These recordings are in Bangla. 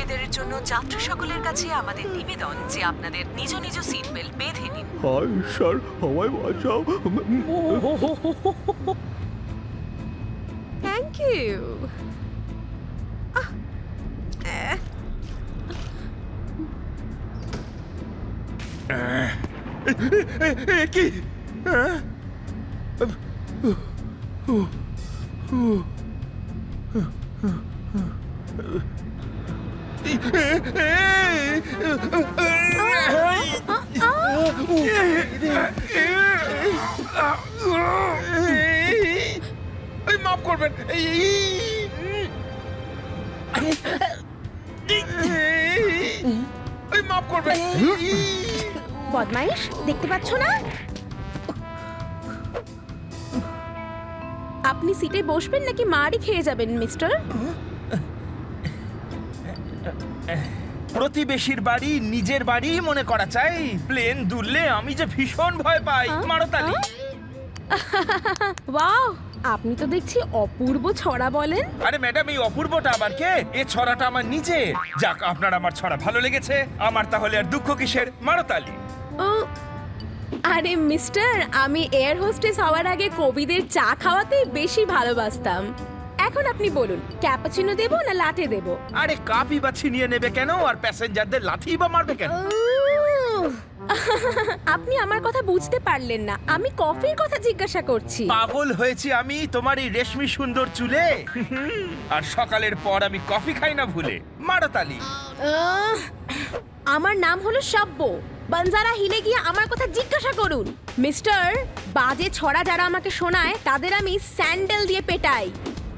প্যাসেঞ্জারের জন্য যাত্রী সকলের কাছে আমাদের নিবেদন যে আপনাদের নিজ নিজ সিট বেল্ট বেঁধে নিন। হায় ঈশ্বর, আমায় বাঁচাও। Thank you. কি? মাফ করবেন। মাফ করবেন। বদমাইশ, দেখতে পাচ্ছ না? আপনি সিটে বসবেন নাকি মারই খেয়ে যাবেন মিস্টার? প্রতিবেশীর বাড়ি নিজের বাড়ি মনে করা চাই। প্লেন দুললে আমি যে ভীষণ ভয় পাই। মারো তালি। ওয়াও, আপনি তো দেখছি অপূর্ব ছড়া বলেন। আরে ম্যাডাম, এই অপূর্বটা আবার কে? এ ছড়াটা আমার নিজে। যাক, আপনার আমার ছড়া ভালো লেগেছে। আমার তাহলে আর দুঃখ কিসের? মারো তালি। ও, আরে মিস্টার, আমি এয়ার হোস্টেস হওয়ার আগে কবিদের চা খাওয়াতেই বেশি ভালোবাসতাম। এখন আপনি বলুন, ক্যাপাচিনো দেবো না লাটে দেবো? আরে কাপই বা ছিনিয়ে নেবে কেন? আর প্যাসেঞ্জারদের লাথি বা মারবে কেন? আপনি আমার কথা বুঝতে পারলেন না, আমি কফির কথা জিজ্ঞাসা করছি। পাগল হয়েছি আমি তোমার এই রেশমি সুন্দর চুলে। আর সকালের পর আমি কফি খাই না ভুলে। মারো তালি। আমার নাম হলো সাব্য। বানজারা হিলে গিয়ে আমার কথা জিজ্ঞাসা করুন। মিস্টার, বাজে ছড়া যারা আমাকে শোনায় তাদের আমি স্যান্ডেল দিয়ে পেটাই।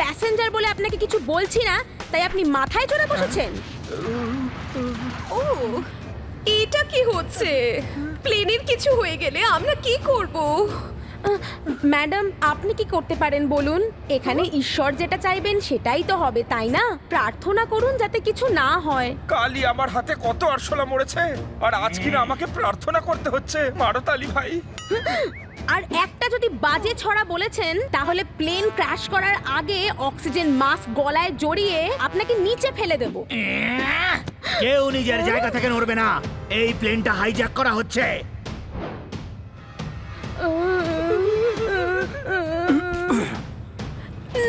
প্যাসেঞ্জার বলে আপনাকে কিছু বলছি না, তাই আপনি মাথায় চড়ে বসেছেন। ও, এটা কি হচ্ছে? প্লেনের কিছু হয়ে গেলে আমরা কি করব? ম্যাডাম, আপনি কি করতে পারেন বলুন? এখানে ঈশ্বর যেটা চাইবেন সেটাই তো হবে, তাই না? প্রার্থনা করুন যাতে কিছু না হয়। কালই আমার হাতে কত আরশোলা মরেছে, আর আজ কিনা আমাকে প্রার্থনা করতে হচ্ছে। মারো তালি ভাই। আর একটা যদি বাজে ছড়া বলেছেন তাহলে প্লেন ক্র্যাশ করার আগে অক্সিজেন মাস্ক গলায় জড়িয়ে আপনাকে নিচে ফেলে দেব। কেউ নিজের জায়গা থেকে নড়বে না। এই প্লেনটা হাইজ্যাক করা হচ্ছে।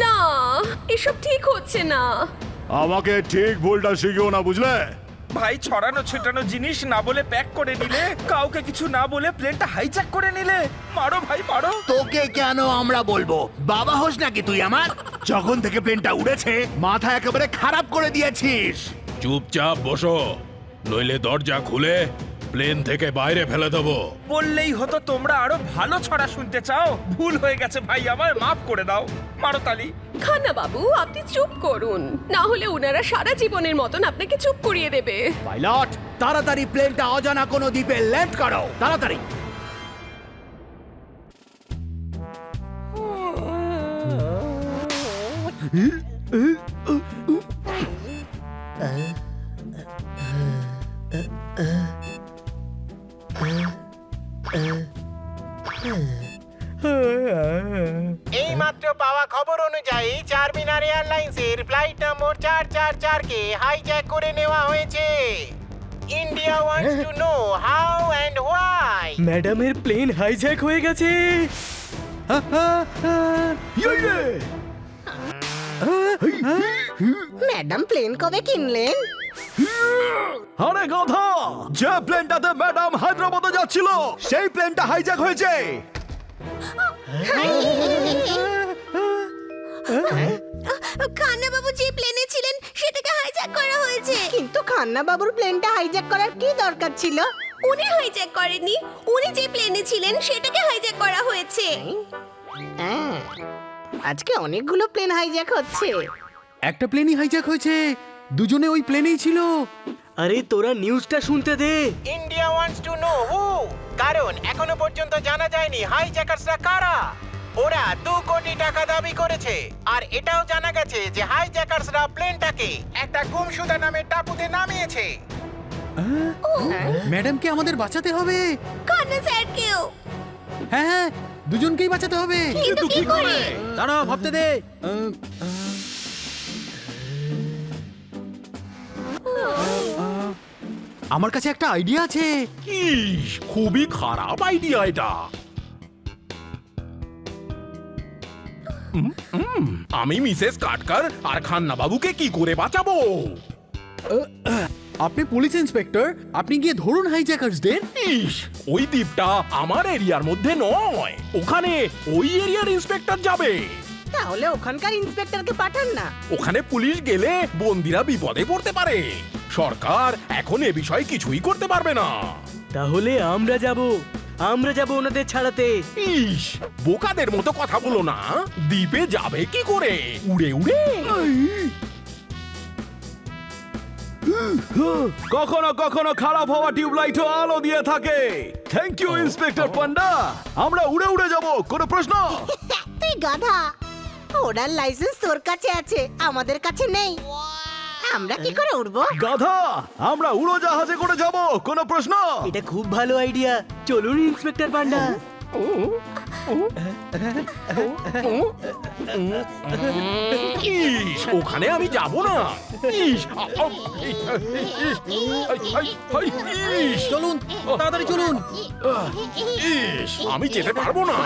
না, এসব ঠিক হচ্ছে না। আমাকে ঠিক ভুলটা শিখিও না, বুঝলে? ভাই, ছড়ানো ছেটানো জিনিস না বলে প্যাক করে নিলে, কাউকে কিছু না বলে প্লেনটা হাইজ্যাক করে নিলে। মারো ভাই, মারো। তোকে কেন আমরা বলবো? বাবা হোস নাকি তুই আমার? যখন থেকে প্লেনটা উড়েছে মাথা একেবারে খারাপ করে দিয়েছিস। চুপচাপ বসো, নইলে দরজা খুলে প্লেন থেকে বাইরে ফেলে দেবো। বললেই হতো। তোমরা আরো ভালো ছড়া শুনতে চাও? ভুল হয়ে গেছে ভাই, আমার মাফ করে দাও। মারো তালি। খান্না বাবু, আপনি চুপ করুন, না হলে ওনারা সারা জীবনের মতন আপনাকে চুপ করিয়ে দেবে। পাইলট, তাড়াতাড়ি প্লেনটা অজানা কোনো দ্বীপে ল্যান্ড করো, তাড়াতাড়ি। এই মাত্র পাওয়া খবর অনুযায়ী চারমিনার এয়ারলাইন্সের ফ্লাইট নম্বর 444 কে হাইজ্যাক করে নেওয়া হয়েছে। India wants to know how and why. ম্যাডামের প্লেন হাইজ্যাক হয়ে গেছে। ম্যাডাম প্লেন কবে কিনলেন? আরে গাধা, যে প্লেনটাতে ম্যাডাম হায়দ্রাবাদে যাচ্ছিল সেই প্লেনটা হাইজ্যাক হয়েছে। খান্না বাবু যে প্লেনে ছিলেন সেটাকে হাইজ্যাক করা হয়েছে। কিন্তু খান্না বাবুর প্লেনটা হাইজ্যাক করার কি দরকার ছিল? উনি হাইজ্যাক করেননি, উনি যে প্লেনে ছিলেন সেটাকে হাইজ্যাক করা হয়েছে। আজকে অনেকগুলো প্লেন হাইজ্যাক হচ্ছে। একটা প্লেনই হাইজ্যাক হয়েছে, দুজনে ওই প্লেনেই ছিল। আরে তোরা নিউজটা শুনতে দে। India wants to know who, কারণ এখনো পর্যন্ত জানা যায়নি হাইজ্যাকারসরা কারা। ওরা 2 কোটি টাকা দাবি করেছে। আর এটাও জানা গেছে যে হাইজ্যাকারসরা প্লেনটাকে একটা গুমশুদা নামের টাপুতে নামিয়েছে। ম্যাডামকে আমাদের বাঁচাতে হবে। খান্না স্যারকেও। হ্যাঁ হ্যাঁ, দুজনকেই বাঁচাতে হবে। কিন্তু কি করে? দাঁড়াও, ভাবতে দে। আমার কাছে একটা আইডিয়া আছে। ইস, খুবই খারাপ আইডিয়া এটা। আমি মিসেস কাটকার আর খান্না বাবুকে কি করে বাঁচাবো? আপনি পুলিশ ইন্সপেক্টর, আপনি গিয়ে ধরুন হাইজ্যাকার্সদের। ইস, ওই দ্বীপটা আমার এরিয়ার মধ্যে নয়, ওখানে ওই এরিয়ার ইন্সপেক্টর যাবে। তাহলে ওখানকার ইন্সপেক্টরকে পাঠান না। ওখানে পুলিশ গেলে বন্দিরা বিপদে পড়তে পারে। সরকার এখন এ বিষয়ে কিছুই করতে পারবে না। তাহলে আমরা যাব ওনাদের ছাড়াতে। ইস, বোকাদের মতো কথা বলো না। দ্বীপে যাবে কি করে? উড়ে উড়ে? কখনো কখনো খারাপ হওয়া টিউবলাইটও আলো দিয়ে থাকে। থ্যাংক ইউ ইন্সপেক্টর পান্ডা, আমরা উড়ে উড়ে যাব, কোনো প্রশ্ন? তুই গাধা, ওনার লাইসেন্স তোর কাছে আছে, আমাদের কাছে নেই। আমরা কি করে উঠবো? গাধা, আমরা উড়োজাহাজে করে যাব, কোনো প্রশ্ন? এটা খুব ভালো আইডিয়া, চলুন ইন্সপেক্টর পান্ডা। ইস, ওখানে আমি যাব না। ইস, ইস, চলুন, তাড়াতাড়ি চলুন। ইস, আমি যেতে পারবো না।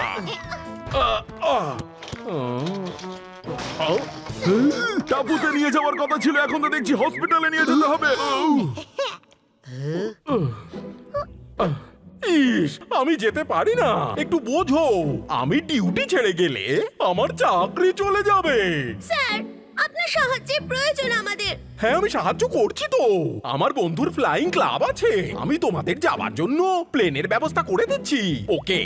টাপুতে নিয়ে যাওয়ার কথা ছিল, এখন তো দেখছি হসপিটালে নিয়ে যেতে হবে। ইস, আমি যেতে পারি না। একটু বোঝো, আমি ডিউটি ছেড়ে গেলে আমার চাকরি চলে যাবে। স্যার, আপনার সাহায্যের প্রয়োজন আমাদের। হ্যাঁ, আমি সাহায্য করছি তো। আমার বন্ধুর ফ্লাইং ক্লাব আছে, আমি তোমাদের যাওয়ার জন্য প্লেনের ব্যবস্থা করে দিচ্ছি। ওকে?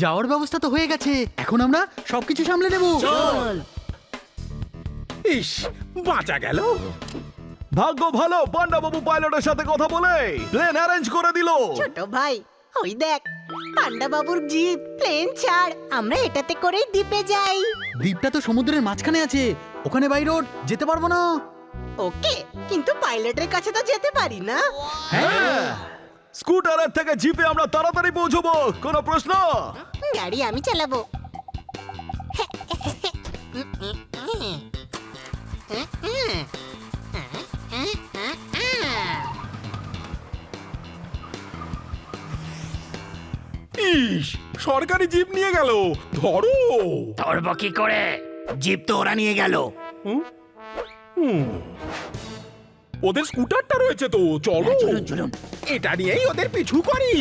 যাওয়ার ব্যবস্থা তো হয়ে গেছে, এখন আমরা সবকিছু সামলে নেব। ইস, বাঁচা গেল। ভাগ্য ভালো, পান্ডা বাবু পাইলটের সাথে কথা বলে প্লেন অ্যারেঞ্জ করে দিল। ছোট ভাই, ওই দেখ পান্ডা বাবুর জিপ। প্লেন ছাড়, আমরা এটাতে করেই দ্বীপে যাই। দ্বীপটা তো সমুদ্রের মাঝখানে আছে, ওখানে বাই রোড যেতে পারবো না। ওকে, কিন্তু পাইলটের কাছে তো যেতে পারি না। হ্যাঁ, স্কুটারের থেকে জিপে আমরা তাড়াতাড়ি পৌঁছবো, কোনো প্রশ্ন? গাড়ি আমি চালাবো। ইস, সরকারি জিপ নিয়ে গেল, ধরো। ধরবো কি করে? জিপ তো ওরা নিয়ে গেল। ওদের স্কুটারটা রয়েছে তো, চলো। চলুন। এটা নিয়েই ওদের পিছু করি।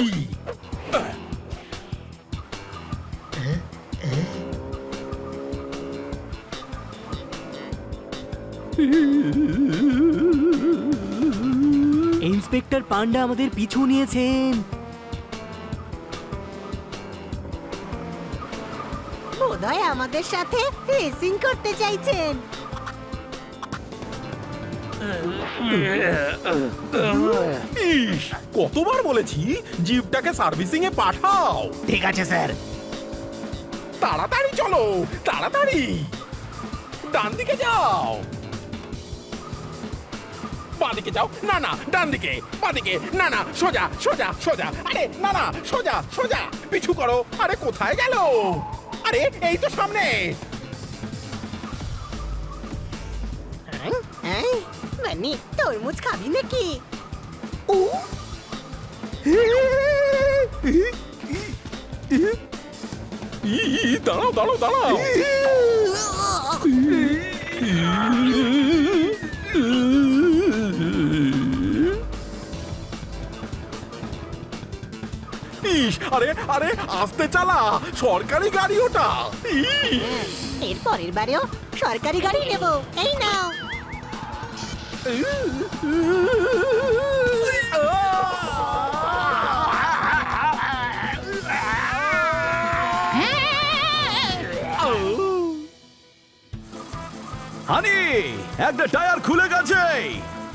ইন্সপেক্টর পান্ডা আমাদের পিছু নিয়েছেন। বোধহয় আমাদের সাথে রেসিং করতে চাইছেন। ইস, কতবার বলেছি জিপটাকে সার্ভিসিং এ পাঠাও। ঠিক আছে স্যার। তাড়াতাড়ি চলো, তাড়াতাড়ি। ডান দিকে যাও, বাঁদিকে যাও। না না, ডান দিকে, বাঁদিকে। না না, সোজা সোজা সোজা। আরে না না, সোজা সোজা। পিছু করো। আরে কোথায় গেল? আরে এই তো সামনে। মানে তরমুজ খাবি নাকি? দাঁড়াও দাঁড়াও দাঁড়াও। ইস, আরে আরে আস্তে চালা, সরকারি গাড়ি ওটা। এর পরের বারেও সরকারি গাড়ি নেব। এই নাও। হানি, একটা টায়ার খুলে গেছে।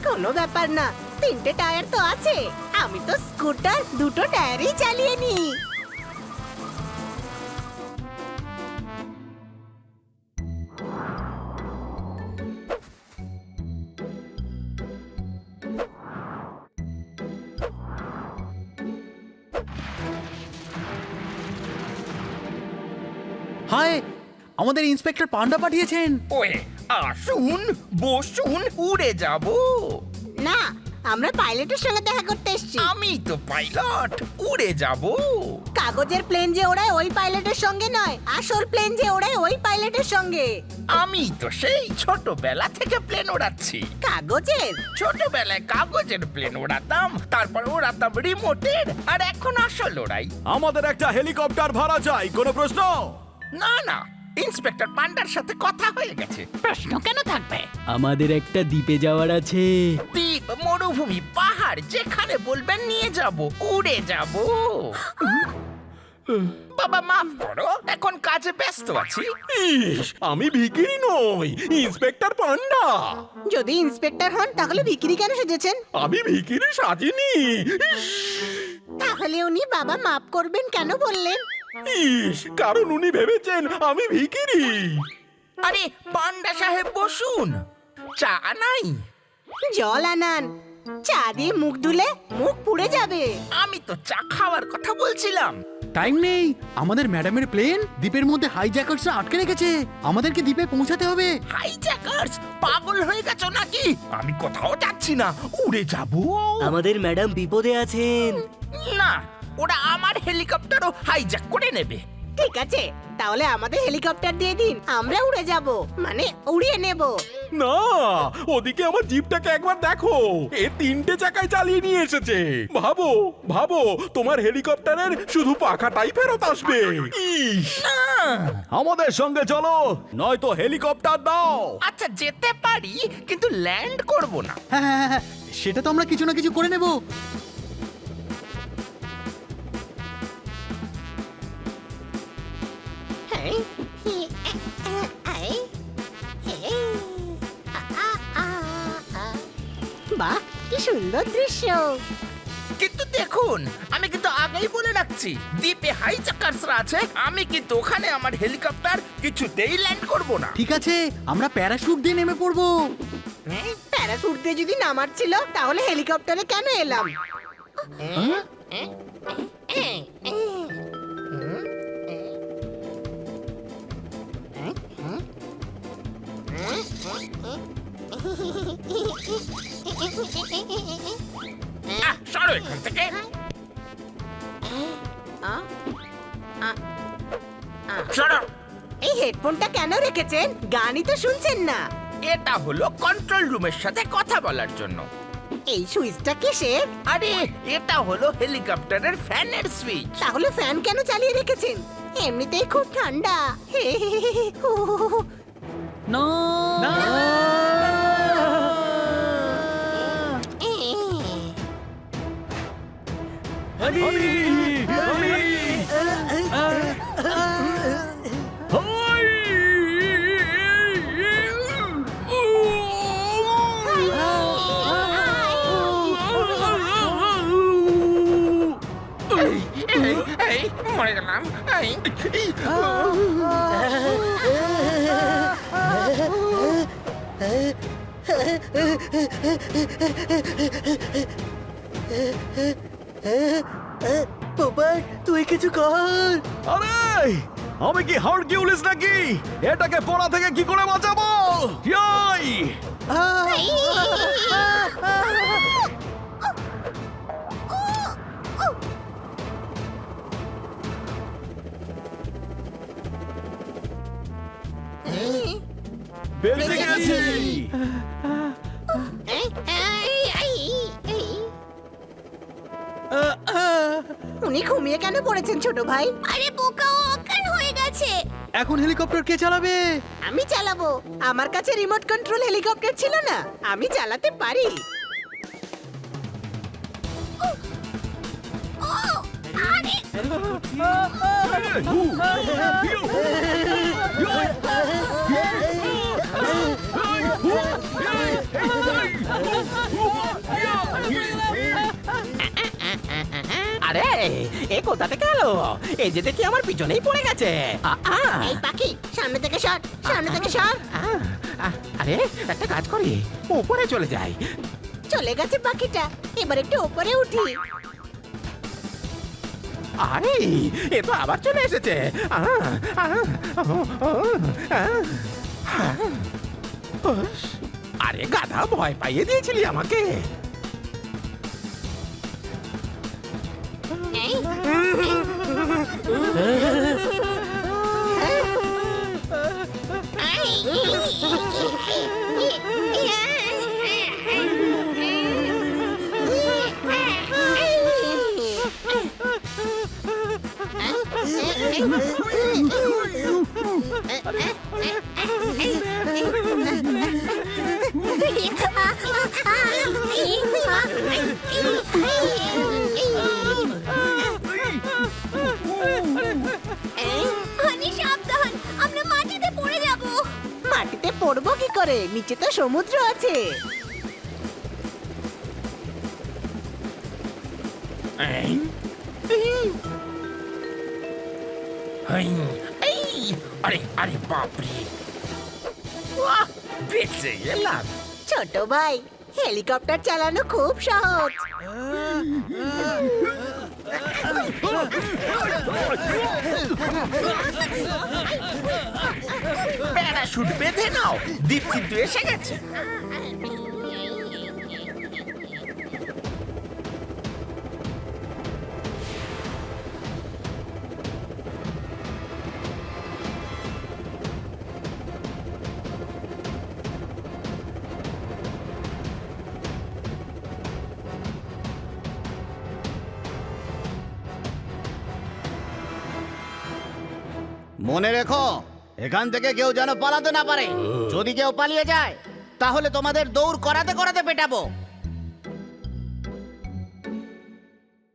কোনো ব্যাপার না, 3টে টায়ার তো আছে। আমি তো স্কুটার 2টো টায়ারই চালিয়ে নি। হায়, আমাদের ইন্সপেক্টর পান্ডা পাঠিয়েছেন। ওয়ে, আসুন, বসুন, উড়ে যাব। না, আমরা পাইলটের সঙ্গে দেখা করতে এসেছি। আমি তো পাইলট, উড়ে যাব। কাগজের প্লেন যে ওড়ায় ওই পাইলটের সঙ্গে নয়, আসল প্লেন যে ওড়ায় ওই পাইলটের সঙ্গে। আমি তো সেই ছোটবেলা থেকে প্লেন ওড়াচ্ছি। কাগজের? ছোটবেলায় কাগজের প্লেন ওড়াতাম, তারপর ওড়াতাম রিমোটের, আর এখন আসল ওড়াই। আমাদের একটা হেলিকপ্টার ভাড়া চাই, কোনো প্রশ্ন? না না, ইন্সপেক্টর পান্ডার সাথে কথা হয়ে গেছে, প্রশ্ন কেন থাকবে? আমাদের একটা দ্বীপে যাওয়ার আছে। দ্বীপ, মরুভূমি, পাহাড়, যেখানে বলবেন নিয়ে যাব, উড়ে যাব। বাবা মাফ করো, এখন কাজে ব্যস্ত আছি। ইস, আমি ভিকিরি নই, ইন্সপেক্টর পান্ডা। যদি ইন্সপেক্টর হন তাহলে বিক্রি কেন সেজেছেন? আমি ভিকিরি সাজিনি। ইস, তাহলে উনি বাবা মাফ করবেন কেন বললেন? ইস, কারণ উনি ভেবেছেন আমি ভিকিরি। আরে পান্ডা সাহেব বসুন, চা নাই? জল আনান, চা দিয়ে মুখ ধুলে মুখ পুড়ে যাবে। আমি তো চা খাওয়ার কথা বলছিলাম। টাইম নেই, আমাদের ম্যাডামের প্লেন দ্বীপের মধ্যে হাইজ্যাকার্সরা আটকে রেখেছে। আমাদেরকে দ্বীপে পৌঁছাতে হবে। হাইজ্যাকার্স? পাগল হয়ে গেছো নাকি? আমি কোথাও যাচ্ছি না, উড়ে যাব। আমাদের ম্যাডাম বিপদে আছেন। না, ওরা আমার হেলিকপ্টারও হাইজ্যাক করে নেবে। ঠিক আছে, তাহলে আমাদের হেলিকপ্টার দিয়ে দিন, আমরা উড়ে যাব, মানে উড়িয়ে নেব। না, ওদিকে আমার জিপটাকে একবার দেখো, এ 3টে চাকায় চালিয়ে নিয়ে এসেছে। ভাবো ভাবো, তোমার হেলিকপ্টারের শুধু পাখাটাই ফেরত আসবে। ইস, আমাদের সঙ্গে চলো, নয়তো হেলিকপ্টার দাও। আচ্ছা যেতে পারি, কিন্তু ল্যান্ড করব না। হ্যাঁ হ্যাঁ হ্যাঁ, সেটা তো আমরা কিছু না কিছু করে নেব। বাহ, কি সুন্দর দৃশ্য। কিন্তু দেখুন, আমি কিন্তু আগেই বলে রাখছি, দ্বীপে হাইজ্যাকার্সরা আছে, আমি কিন্তু ওখানে আমার হেলিকপ্টার কিছুতেই ল্যান্ড করব না। ঠিক আছে, আমরা প্যারাশুট দিয়ে নেমে পড়বো। প্যারাশুট দিয়ে যদি নামার ছিল তাহলে হেলিকপ্টারে কেন এলাম? সরো এখান থেকে। সরো। এই হেডফোনটা কেন রেখেছেন? গানই তো শুনছেন না। এটা হলো কন্ট্রোল রুমের সাথে কথা বলার জন্য। এই সুইচটা কিসের? আরে এটা হলো হেলিকপ্টারের ফ্যানের সুইচ। তাহলে ফ্যান কেন চালিয়ে রেখেছেন? এমনিতেই খুব ঠান্ডা। হে হে হে হে, হু হু হু হু। এই মরে গেলাম। পোপার, তুই কিছু কর। আরে আমি কি হারকিউলিস নাকি? এটাকে পড়া থেকে কি করে বাঁচাবো? ইয়াই! বেঁচে গেছি। উনি ঘুমিয়ে কেন পড়েছেন ছোট ভাই? আরে বোকা, ও অজ্ঞান হয়ে গেছে। এখন হেলিকপ্টার কে চালাবে? আমি চালাবো। আমার কাছে রিমোট কন্ট্রোল হেলিকপ্টার ছিল না, আমি চালাতে পারি। আরে এ কোথা থেকে এলো? এই যে দেখি আমার পিছনেই পড়ে গেছে। এই পাখি, সামনে থেকে সর, সামনে থেকে সর। আরে একটা কাজ করি, উপরে চলে যাই। চলে গেছে পাখিটা, এবার একটু উপরে উঠি। আরে এ তো আবার চলে এসেছে। আরে গাধা, ভয় পাইয়ে দিয়েছিলি আমাকে। সাবধান, আমরা মাটিতে পড়ে যাব। মাটিতে পড়বো কি করে, নিচে তো সমুদ্র আছে। আরে আরে বাপরে, বাহ, বেঁচে গেলাম। ছোট ভাই, হেলিকপ্টার চালানো খুব সহজ। প্যারাশুট বেঁধে নাও, দ্বীপ কিন্তু এসে গেছে। মনে রেখো, এখান থেকে কেউ যেন পালাতে না পারে। যদি কেউ পালিয়ে যায় তাহলে তোমাদের দৌড় করাতে করাতে পেটাবো।